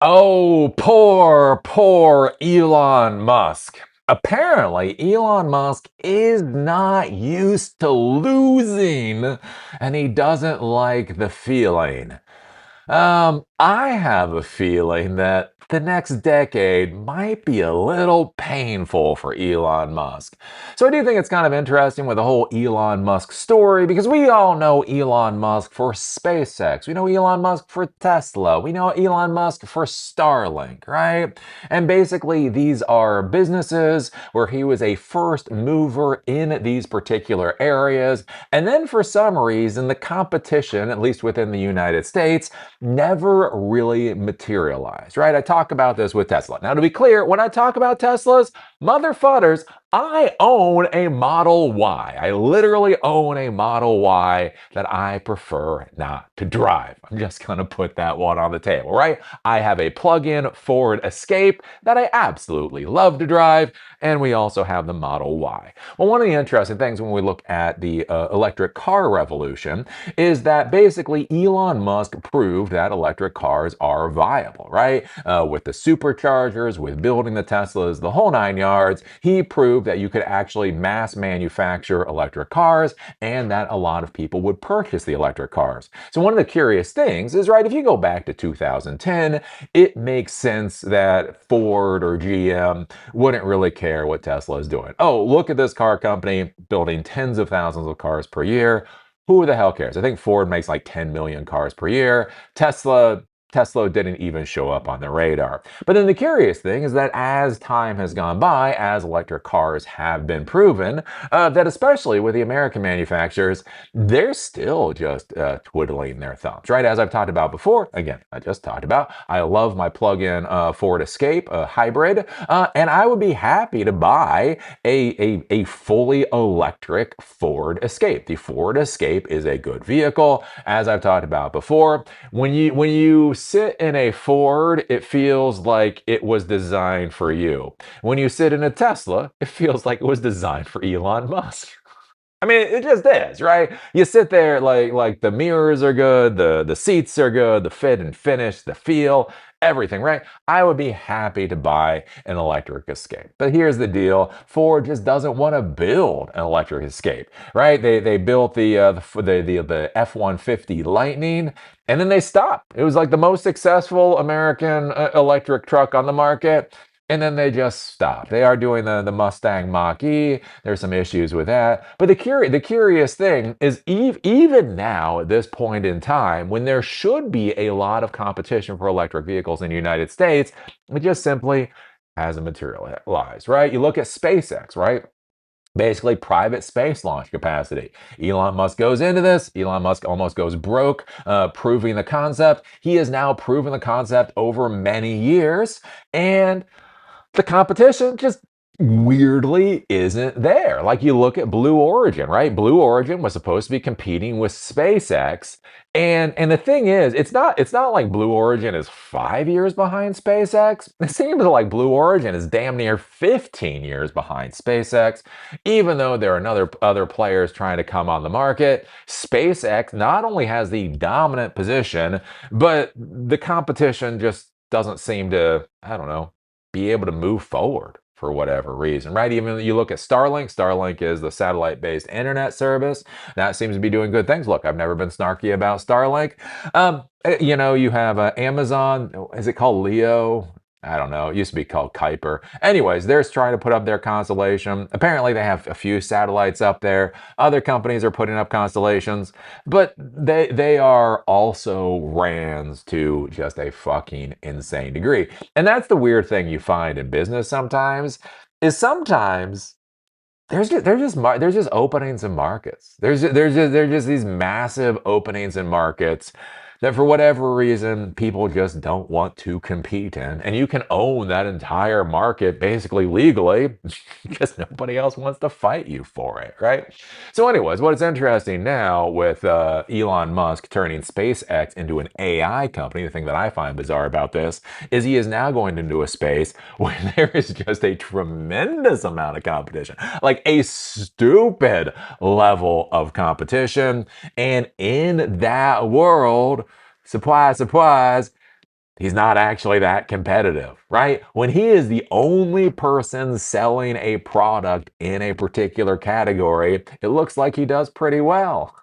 Oh, poor Elon Musk. Apparently, Elon Musk is not used to losing, and he doesn't like the feeling. I have a feeling that the next decade might be a little painful for Elon Musk. So I do think it's kind of interesting with the whole Elon Musk story because we all know Elon Musk for SpaceX. We know Elon Musk for Tesla. We know Elon Musk for Starlink, right? And basically, these are businesses where he was a first mover in these particular areas. And then for some reason, the competition, at least within the United States, never really materialized, right? I talk about this with Tesla. Now, to be clear, when I talk about Teslas, motherfuckers, I own a Model Y. I literally own a Model Y that I prefer not to drive. I'm just going to put that one on the table, right? I have a plug-in Ford Escape that I absolutely love to drive, and we also have the Model Y. Well, one of the interesting things when we look at the electric car revolution is that basically Elon Musk proved that electric cars are viable, right? With the superchargers, with building the Teslas, the whole nine yards, he proved that you could actually mass manufacture electric cars and that a lot of people would purchase the electric cars. So one of the curious things is, right, if you go back to 2010, it makes sense that Ford or GM wouldn't really care what Tesla is doing. Oh, look at this car company building tens of thousands of cars per year. Who the hell cares? I think Ford makes like 10 million cars per year. Tesla didn't even show up on the radar. But then the curious thing is that as time has gone by, as electric cars have been proven, that especially with the American manufacturers, they're still just twiddling their thumbs, right? As I've talked about before, again, I just talked about, I love my plug-in Ford Escape, a hybrid, and I would be happy to buy a fully electric Ford Escape. The Ford Escape is a good vehicle. As I've talked about before, when you sit in a Ford, it feels like it was designed for you. When you sit in a Tesla, it feels like it was designed for Elon Musk. I mean, it just is, right? You sit there like the mirrors are good, the seats are good, the fit and finish, the feel, everything, right? I would be happy to buy an electric Escape. But here's the deal: Ford just doesn't want to build an electric Escape, right? They built the F-150 Lightning, and then they stopped. It was like the most successful American electric truck on the market. And then they just stopped. They are doing the Mustang Mach-E. There's some issues with that. But the curious thing is even now at this point in time, when there should be a lot of competition for electric vehicles in the United States, it just simply hasn't materialized, right? You look at SpaceX, right? Basically, private space launch capacity. Elon Musk goes into this. Elon Musk almost goes broke, proving the concept. He has now proven the concept over many years. And the competition just weirdly isn't there. Like you look at Blue Origin, right? Blue Origin was supposed to be competing with SpaceX. And the thing is, it's not like Blue Origin is 5 years behind SpaceX. It seems like Blue Origin is damn near 15 years behind SpaceX, even though there are other players trying to come on the market. SpaceX not only has the dominant position, but the competition just doesn't seem to, I don't know, be able to move forward for whatever reason, right? Even you look at Starlink. Starlink is the satellite-based internet service that seems to be doing good things. Look, I've never been snarky about Starlink. You have Amazon. Is it called Leo? I don't know. It used to be called Kuiper. Anyways, they're trying to put up their constellation. Apparently, they have a few satellites up there. Other companies are putting up constellations, but they are also rans to just a fucking insane degree. And that's the weird thing you find in business sometimes, is sometimes there's just openings in markets. There's just these massive openings in markets that for whatever reason people just don't want to compete in, and you can own that entire market basically legally because nobody else wants to fight you for it, right? So, anyways, what's interesting now with Elon Musk turning SpaceX into an AI company, the thing that I find bizarre about this is he is now going into a space where there is just a tremendous amount of competition, like a stupid level of competition. And in that world, surprise, surprise, He's not actually that competitive, right? When he is the only person selling a product in a particular category, it looks like he does pretty well.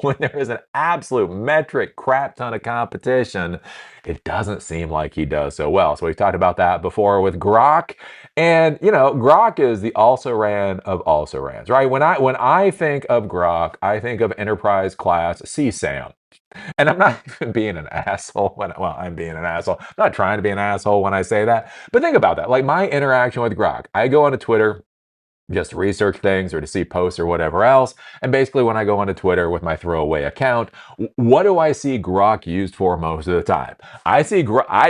When there is an absolute metric crap ton of competition, it doesn't seem like he does so well. So we've talked about that before with Grok. And Grok is the also ran of also rans, right? When I think of Grok, I think of enterprise class CSAM. And I'm not even being an asshole well, I'm being an asshole. I'm not trying to be an asshole when I say that. But think about that. Like my interaction with Grok, I go onto Twitter just to research things or to see posts or whatever else. And basically, when I go onto Twitter with my throwaway account, what do I see Grok used for most of the time? I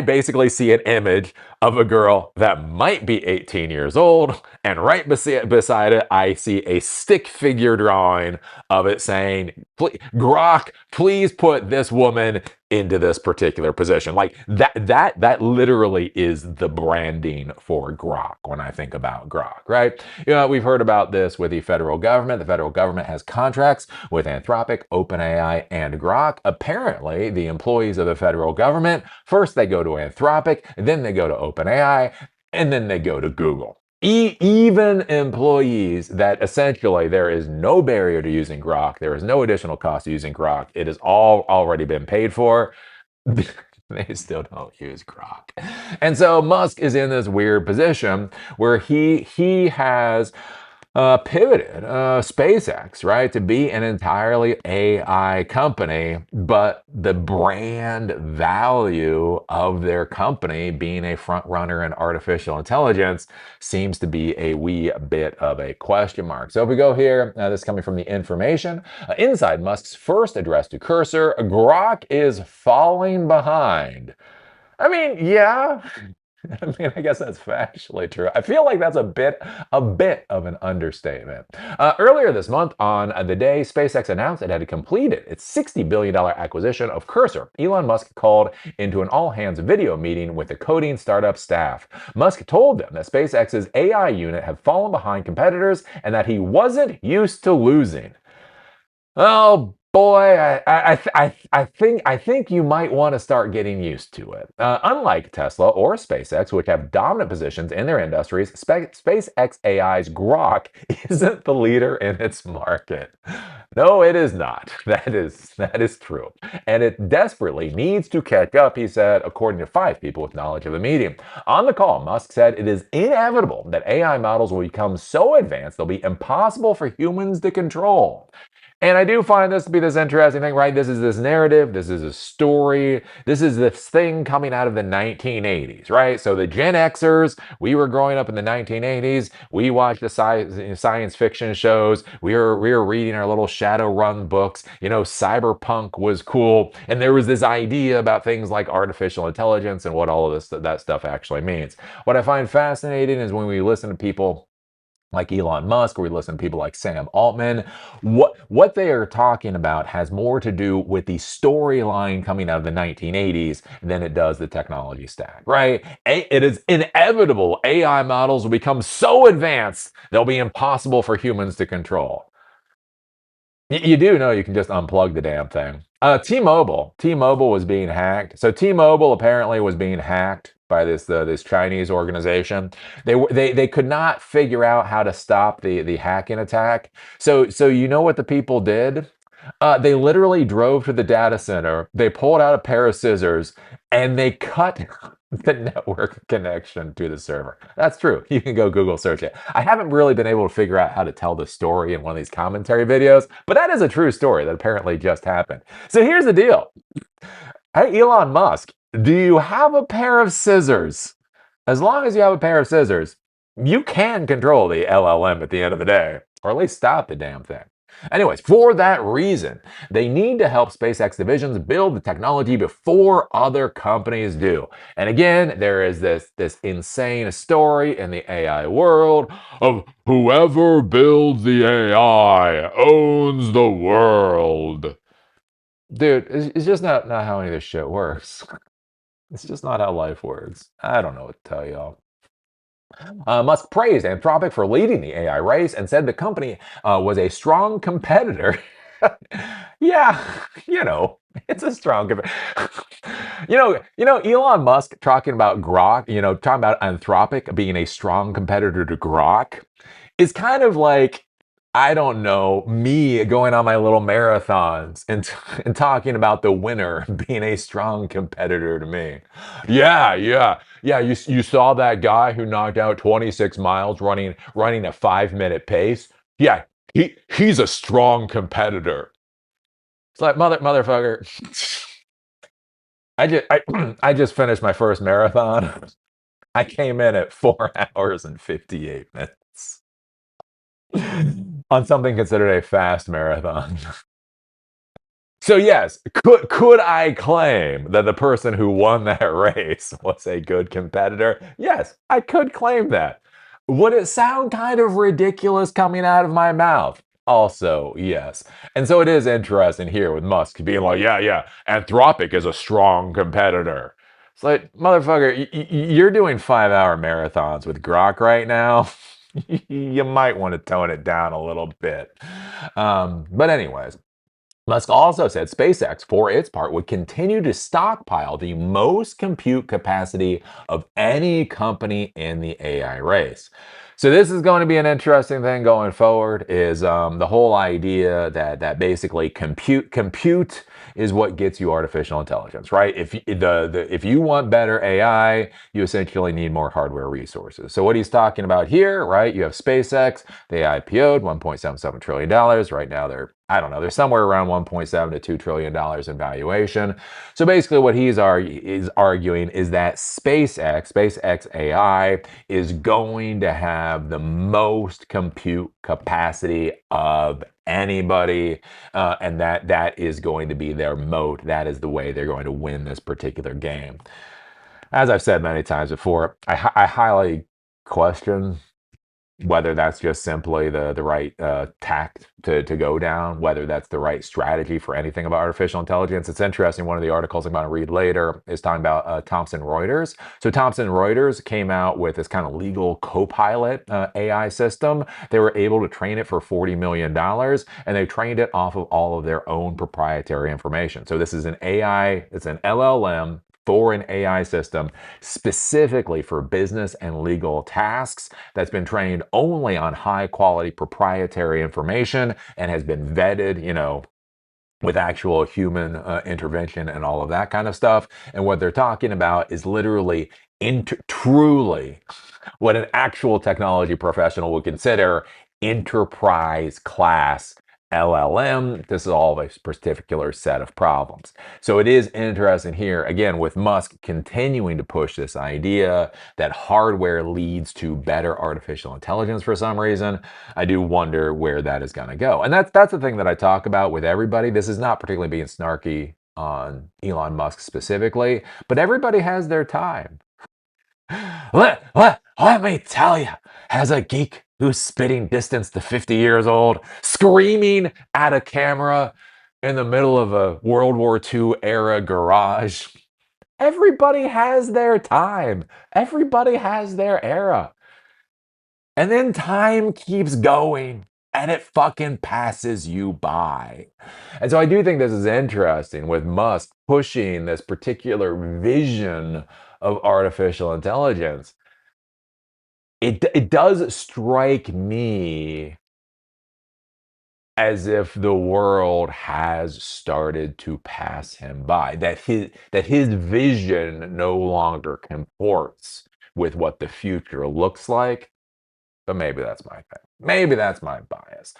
basically see an image of a girl that might be 18 years old, and right beside it, I see a stick figure drawing of it saying, Grok, please put this woman into this particular position. Like that literally is the branding for Grok when I think about Grok, right? We've heard about this with the federal government. The federal government has contracts with Anthropic, OpenAI, and Grok. Apparently, the employees of the federal government, first they go to Anthropic, then they go to OpenAI, and then they go to Google. Even employees that essentially there is no barrier to using Grok, there is no additional cost to using Grok, it has all already been paid for. They still don't use Grok. And so Musk is in this weird position where he has pivoted SpaceX, right, to be an entirely AI company, but the brand value of their company being a front runner in artificial intelligence seems to be a wee bit of a question mark. So if we go here, this is coming from the information. Inside Musk's first address to Cursor, Grok is falling behind. I mean, yeah. I mean, I guess that's factually true. I feel like that's a bit of an understatement. Earlier this month, on the day SpaceX announced it had completed its $60 billion acquisition of Cursor, Elon Musk called into an all-hands video meeting with the coding startup staff. Musk told them that SpaceX's AI unit had fallen behind competitors and that he wasn't used to losing. Oh boy, I think you might want to start getting used to it. Unlike Tesla or SpaceX, which have dominant positions in their industries, SpaceX AI's Grok isn't the leader in its market. No, it is not. That is true, and it desperately needs to catch up. He said, according to 5 people with knowledge of the medium. On the call, Musk said it is inevitable that AI models will become so advanced they'll be impossible for humans to control. And I do find this to be this interesting thing, right? This is this narrative, this is a story, this is this thing coming out of the 1980s, right? So the Gen Xers, we were growing up in the 1980s, we watched the science fiction shows, we were reading our little Shadowrun books, cyberpunk was cool, and there was this idea about things like artificial intelligence and what all of that stuff actually means. What I find fascinating is when we listen to people like Elon Musk, or we listen to people like Sam Altman, what they are talking about has more to do with the storyline coming out of the 1980s than it does the technology stack, right? It is inevitable AI models will become so advanced they'll be impossible for humans to control. You do know you can just unplug the damn thing. T-Mobile was being hacked. So T-Mobile apparently was being hacked by this Chinese organization. They could not figure out how to stop the hacking attack. So you know what the people did? They literally drove to the data center. They pulled out a pair of scissors and they cut the network connection to the server. That's true. You can go Google search it. I haven't really been able to figure out how to tell the story in one of these commentary videos, but that is a true story that apparently just happened. So here's the deal. Hey, Elon Musk, do you have a pair of scissors? As long as you have a pair of scissors, you can control the LLM at the end of the day, or at least stop the damn thing. Anyways, for that reason, they need to help SpaceX divisions build the technology before other companies do. And again, there is this insane story in the AI world of whoever builds the AI owns the world. Dude, it's just not how any of this shit works. It's just not how life works. I don't know what to tell y'all. Musk praised Anthropic for leading the AI race and said the company was a strong competitor Yeah, it's a strong Elon Musk talking about Grok, talking about Anthropic being a strong competitor to Grok is kind of like, I don't know, me going on my little marathons and talking about the winner being a strong competitor to me. Yeah, yeah. Yeah, you saw that guy who knocked out 26 miles running a 5-minute pace? Yeah, he's a strong competitor. It's like motherfucker. I just finished my first marathon. I came in at 4 hours and 58 minutes on something considered a fast marathon. So yes, could I claim that the person who won that race was a good competitor? Yes, I could claim that. Would it sound kind of ridiculous coming out of my mouth? Also, yes. And so it is interesting here with Musk being like, yeah, yeah, Anthropic is a strong competitor. It's like, motherfucker, you're doing 5-hour marathons with Grok right now. You might want to tone it down a little bit. But anyways, Musk also said SpaceX, for its part, would continue to stockpile the most compute capacity of any company in the AI race. So this is going to be an interesting thing going forward. Is the whole idea that basically compute is what gets you artificial intelligence, right? If you want better AI, you essentially need more hardware resources. So what he's talking about here, right? You have SpaceX. They IPO'd $1.77 trillion dollars. Right now, I don't know, they're somewhere around 1.7 to $2 trillion dollars in valuation. So basically, what he's is arguing is that SpaceX AI, is going to have the most compute capacity of anybody, and that is going to be their moat. That is the way they're going to win this particular game. As I've said many times before, I highly question whether that's just simply the right tact to go down, whether that's the right strategy for anything about artificial intelligence. It's interesting. One of the articles I'm going to read later is talking about Thomson Reuters. So Thomson Reuters came out with this kind of legal co-pilot AI system. They were able to train it for $40 million, and they trained it off of all of their own proprietary information. So this is an AI, it's an LLM for an AI system specifically for business and legal tasks, that's been trained only on high quality proprietary information and has been vetted, with actual human intervention and all of that kind of stuff. And what they're talking about is literally truly what an actual technology professional would consider enterprise class LLM to solve a particular set of problems. So it is interesting here, again, with Musk continuing to push this idea that hardware leads to better artificial intelligence for some reason. I do wonder where that is going to go. And that's the thing that I talk about with everybody. This is not particularly being snarky on Elon Musk specifically, but everybody has their time. Let me tell you, as a geek who's spitting distance to 50 years old, screaming at a camera in the middle of a World War II era garage, everybody has their time. Everybody has their era. And then time keeps going and it fucking passes you by. And so I do think this is interesting with Musk pushing this particular vision of artificial intelligence. It does strike me as if the world has started to pass him by, that his vision no longer comports with what the future looks like. But maybe that's my thing. Maybe that's my bias.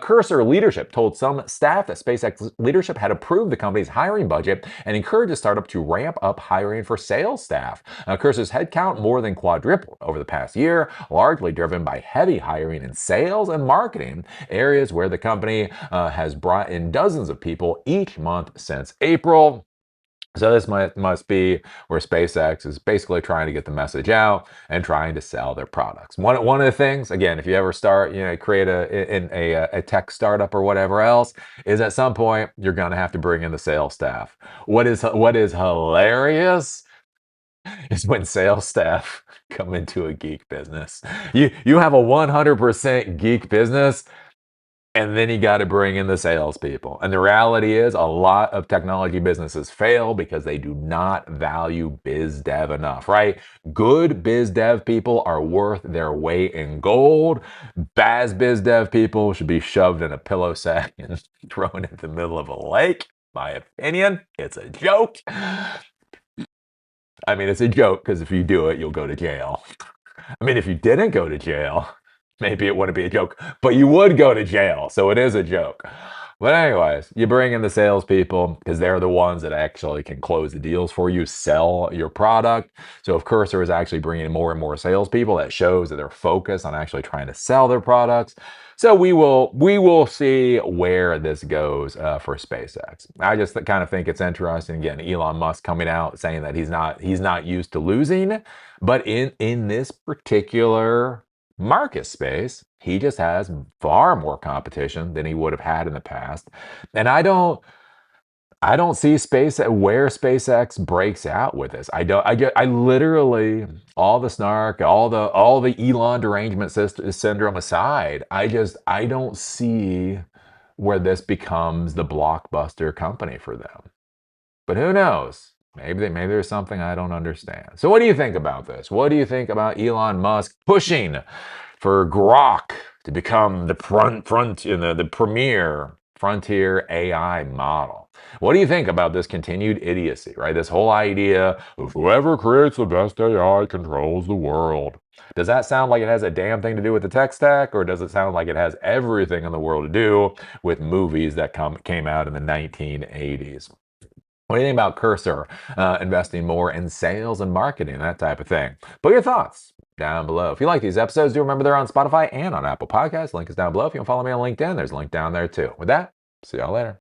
Cursor leadership told some staff that SpaceX leadership had approved the company's hiring budget and encouraged the startup to ramp up hiring for sales staff. Cursor's headcount more than quadrupled over the past year, largely driven by heavy hiring in sales and marketing, areas where the company has brought in dozens of people each month since April. So this must be where SpaceX is basically trying to get the message out and trying to sell their products. One of the things, again, if you ever start, create a tech startup or whatever else, is at some point you're going to have to bring in the sales staff. What is hilarious is when sales staff come into a geek business. You have a 100% geek business. And then you got to bring in the salespeople. And the reality is, a lot of technology businesses fail because they do not value biz dev enough, right? Good biz dev people are worth their weight in gold. Bad biz dev people should be shoved in a pillow sack and thrown in the middle of a lake. My opinion, it's a joke. I mean, it's a joke because if you do it, you'll go to jail. I mean, if you didn't go to jail, maybe it wouldn't be a joke, but you would go to jail. So it is a joke. But, anyways, you bring in the salespeople because they're the ones that actually can close the deals for you, sell your product. So, if Cursor is actually bringing in more and more salespeople, that shows that they're focused on actually trying to sell their products. So we will see where this goes for SpaceX. I just kind of think it's interesting. Again, Elon Musk coming out saying that he's not used to losing, but in this particular market space, he just has far more competition than he would have had in the past. And I don't see space where SpaceX breaks out with this. I literally, all the snark, all the Elon derangement syndrome aside, I don't see where this becomes the blockbuster company for them. But who knows? Maybe there's something I don't understand. So what do you think about this? What do you think about Elon Musk pushing for Grok to become the premier frontier AI model? What do you think about this continued idiocy, right? This whole idea of whoever creates the best AI controls the world. Does that sound like it has a damn thing to do with the tech stack, or does it sound like it has everything in the world to do with movies that came out in the 1980s? What do you think about Cursor investing more in sales and marketing, that type of thing? Put your thoughts down below. If you like these episodes, do remember they're on Spotify and on Apple Podcasts. Link is down below. If you want to follow me on LinkedIn, there's a link down there too. With that, see y'all later.